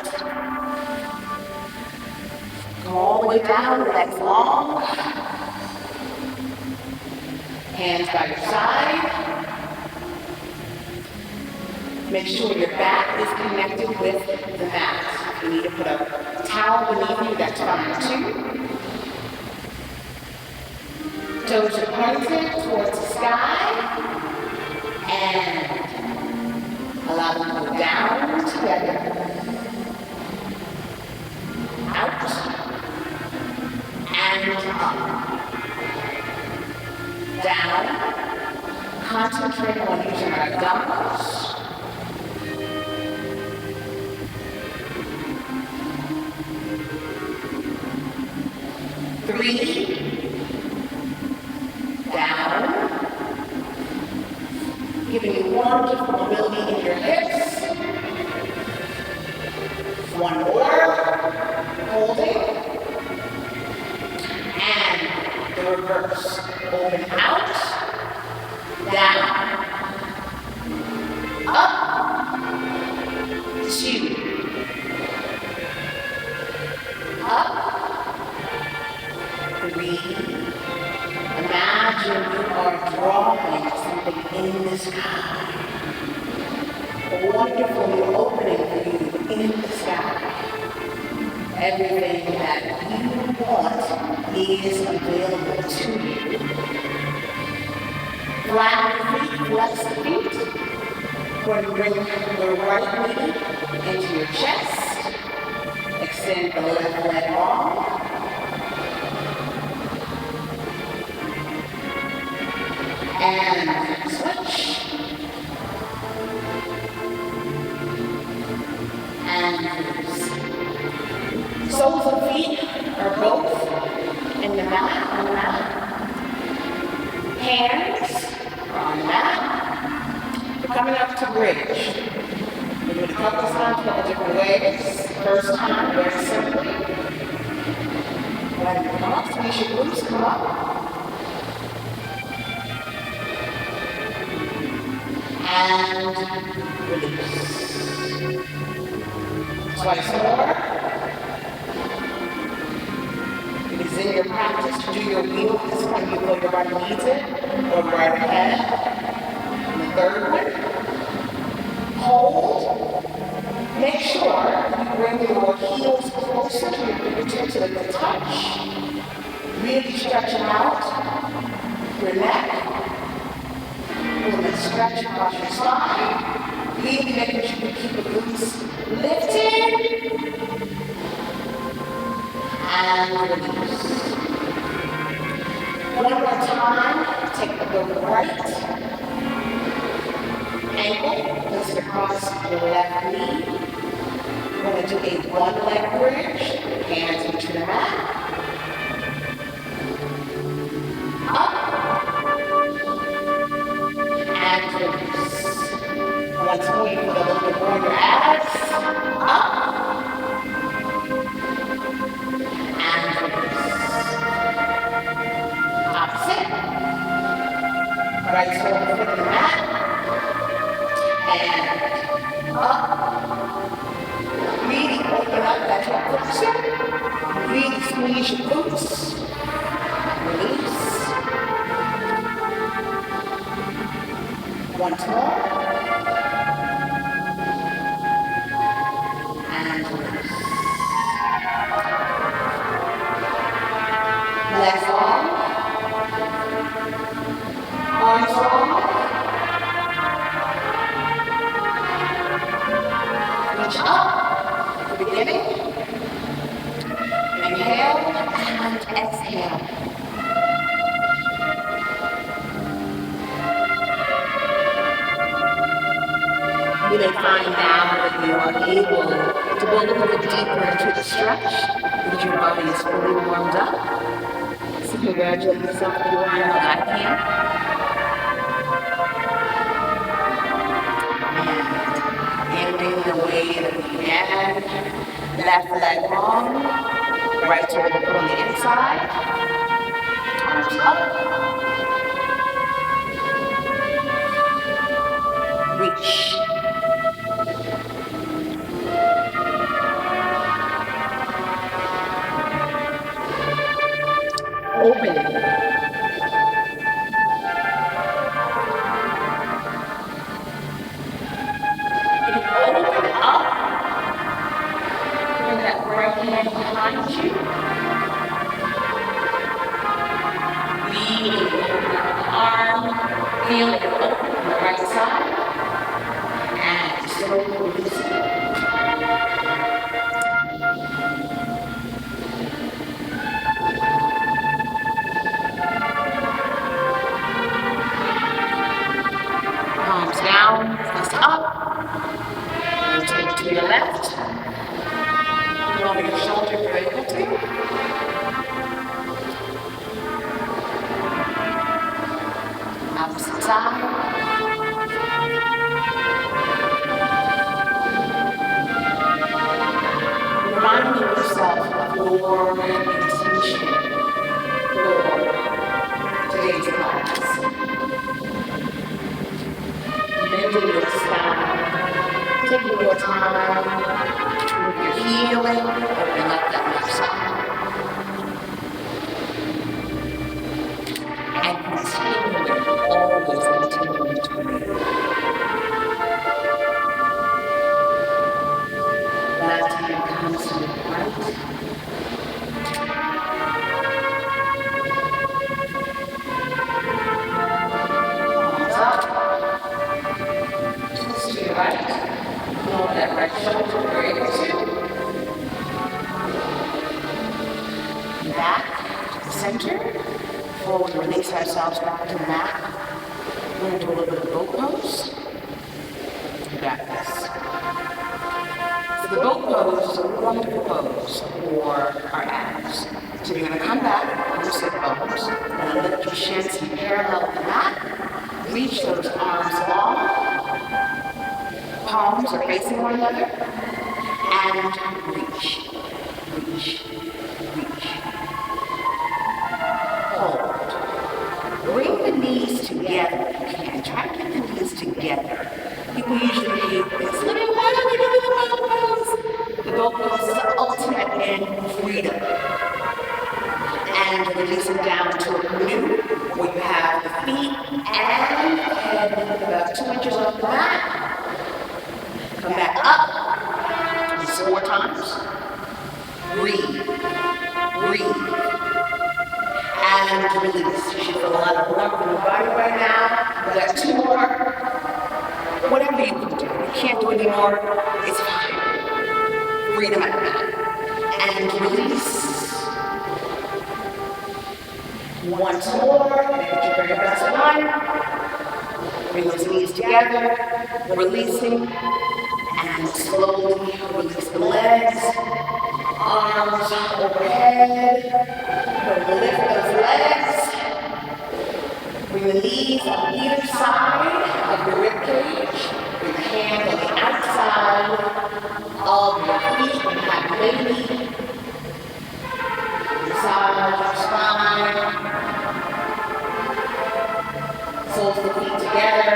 Go all the way down, legs long. Hands by your side. Make sure your back is connected with the mat. If you need to put a towel beneath you, that's fine too. Toes are pointed towards the sky. And allow them to go down together. Out. And up. Down. Concentrate on using our abdominals. 3, down, giving you warmth and mobility in your hips. 1 more, holding, and the reverse. Open out, down, up, 2, up, 3. Imagine you are drawing something in the sky. Wonderfully opening for you Mending the Sky. Everything that you want is available to you. Flat the feet, flex the feet. We're going to bring the right knee into your chest. Extend the left leg long. And switch. And release. Soles of feet are both in the mat, on the mat. Hands are on the mat. We're coming up to bridge. We're going to couple times, couple different ways. First time, very simply. When you come up, squeeze your glutes, come up. And release. Twice more. It is in your practice to do your wheel at this point. You feel your body needs it, or right ahead. And the third one. Hold. Make sure you bring your heels closer to your fingertips so that they touch. Really stretch them out. Your neck. We're going to stretch across your spine. Really making sure you keep the glutes lifted. And release. One more time. Take the right ankle, place it across your left knee. We're going to do a one-leg bridge. Hands into the mat. Up. And release. Once more, you put a little bit more in your abs. Up. And release. Opposite. Right shoulder foot in the mat. And up. Really open up that hip flexor. Really squeeze your glutes. Release. Once more. And release. Legs long. Arms long. Reach up. At the beginning. Inhale and exhale. You may find now that you are able to go a little bit deeper into the stretch because your body is fully warmed up. So congratulate yourself if you are. I know I can. Ending the way that we began. Left leg long. Right toe put on the inside. Arms up. Reach. Open. Open up. Bring that right hand behind you. Lean, open up the arm. Feel it open on the right side. And slowly release it. Palms down, fist up. Rotate to your left. Move over your shoulder if you're able to. Opposite side. Reminding yourself of your intention for today's class. Mending the Sky. Taking your time with your healing, opening up that left side. And continuing, always continuing to breathe. release ourselves back to the mat. We're going to do a little bit of boat pose. You got this. So the boat pose is a wonderful pose for our abs. So you're going to come back on your sit bones. You're going to lift your shins and parallel with the mat. Reach those arms long. Palms are facing one another. And reach, reach, reach. Hold. Bring the knees together if you can. Try to get the knees together. People usually hate this. Look at why are we doing the boat pose? The boat pose is the ultimate in freedom. And release it down to a canoe where you have the feet and the head about 2 inches off the mat. Come back up. Just 4 times. Breathe. Breathe. And release. You should feel a lot of warmth in your body right now. We got 2 more. Whatever you can do. You can't do anymore. It's fine. Freedom at that. And release. Once more. Make your very best one. Bring those knees together. Releasing. And slowly release the legs. Arms overhead. Lift those legs. Bring the knees on either side of your rib cage. Bring the hands on the outside of your feet and have baby. Massage your spine. Soles of the feet together.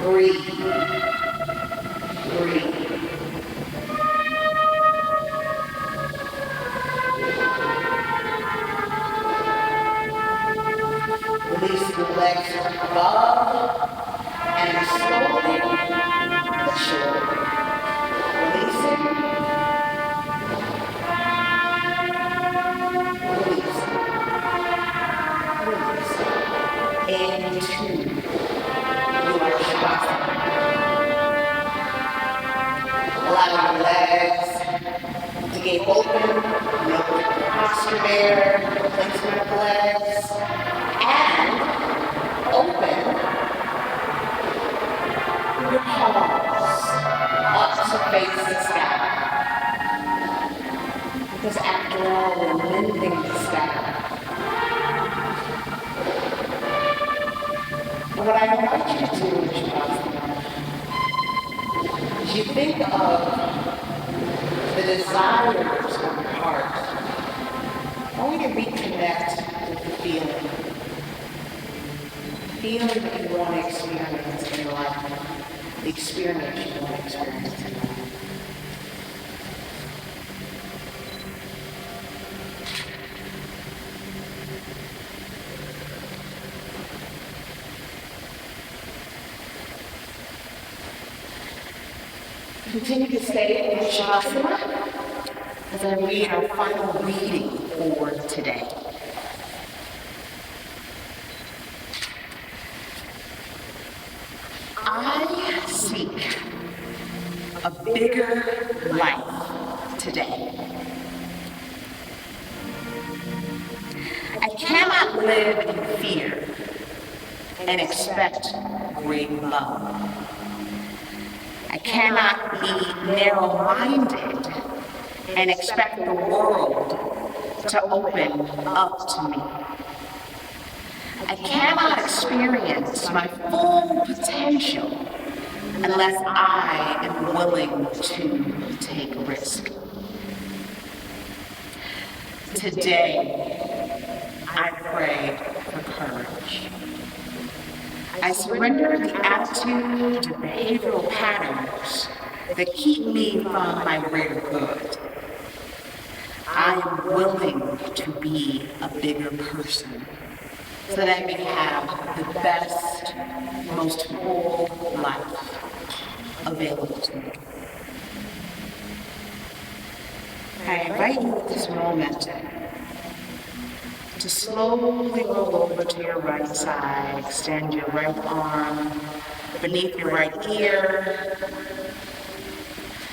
Breathe. Breathe. Release the legs above and slowly but surely. Releasing. Releasing. Releasing. Into your Shavasana. Allow your legs to gape open. Note the posture there. Placement of the legs. And open your palms up to face the sky. Because after all, we're mending the sky. And what I invite you to do in Shavasana is you think of the desires of your heart. I want you to reconnect with the feeling. Feeling that you want to experience in your life, the experience you want to experience in your life. Continue to stay in Shavasana as I read our final reading for today. I seek a bigger life today. I cannot live in fear and expect great love. I cannot be narrow-minded and expect the world to open up to me. I cannot experience my full potential unless I am willing to take risk. Today, I pray for courage. I surrender the attitude and behavioral patterns that keep me from my greater good. I am willing to be a bigger person so that I may have the best, most full life available to me. I invite you at this moment to slowly roll over to your right side. Extend your right arm beneath your right ear.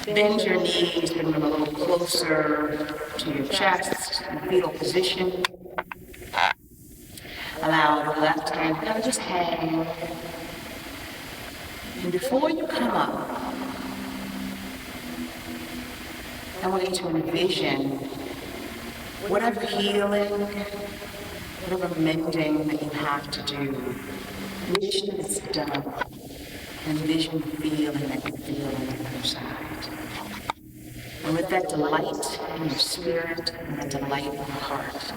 Bend your knees, bring them a little closer to your chest in fetal position. Allow the left hand to kind of just hang. And before you come up, I want you to envision whatever healing, whatever mending that you have to do. Envision it's done. Envision the feeling that you feel on the other side. And with that delight in your spirit and that delight in your heart,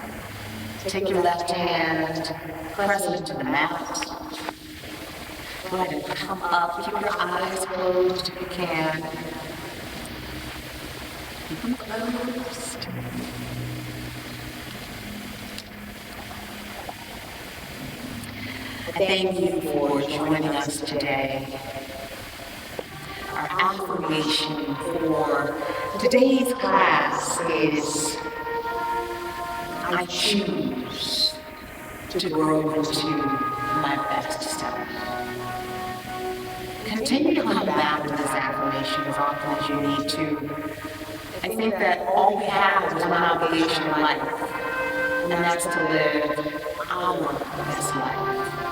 take your left hand, press it into the mat. Go ahead and come up. Keep your eyes closed if you can. Keep them closed. I thank you for joining us today. Our affirmation for today's class is, I choose to grow into my best self. Continue to come back to this affirmation as often as you need to. I think that all we have is one obligation in life, and that's to live our best life.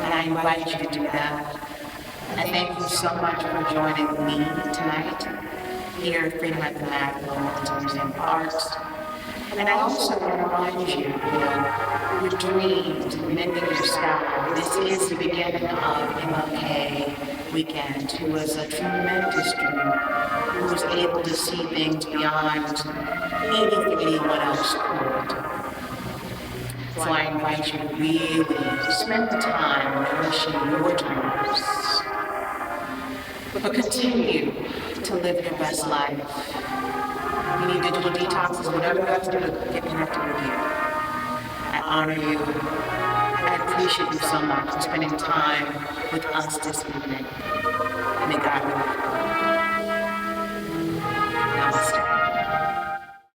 And I invite you to do that. I thank you so much for joining me tonight here at Freedom at the Mat Museum of Arts. And I also want to remind you, your dreams, Mending The Sky. This is the beginning of MLK Weekend, who was a tremendous dreamer, who was able to see things beyond anything anyone else could. So I invite you to really spend the time nourishing your dreams, but continue to live your best life. You need digital detoxes, whatever you have to do to get connected with you. I honor you. I appreciate you so much for spending time with us this evening. May God be with you.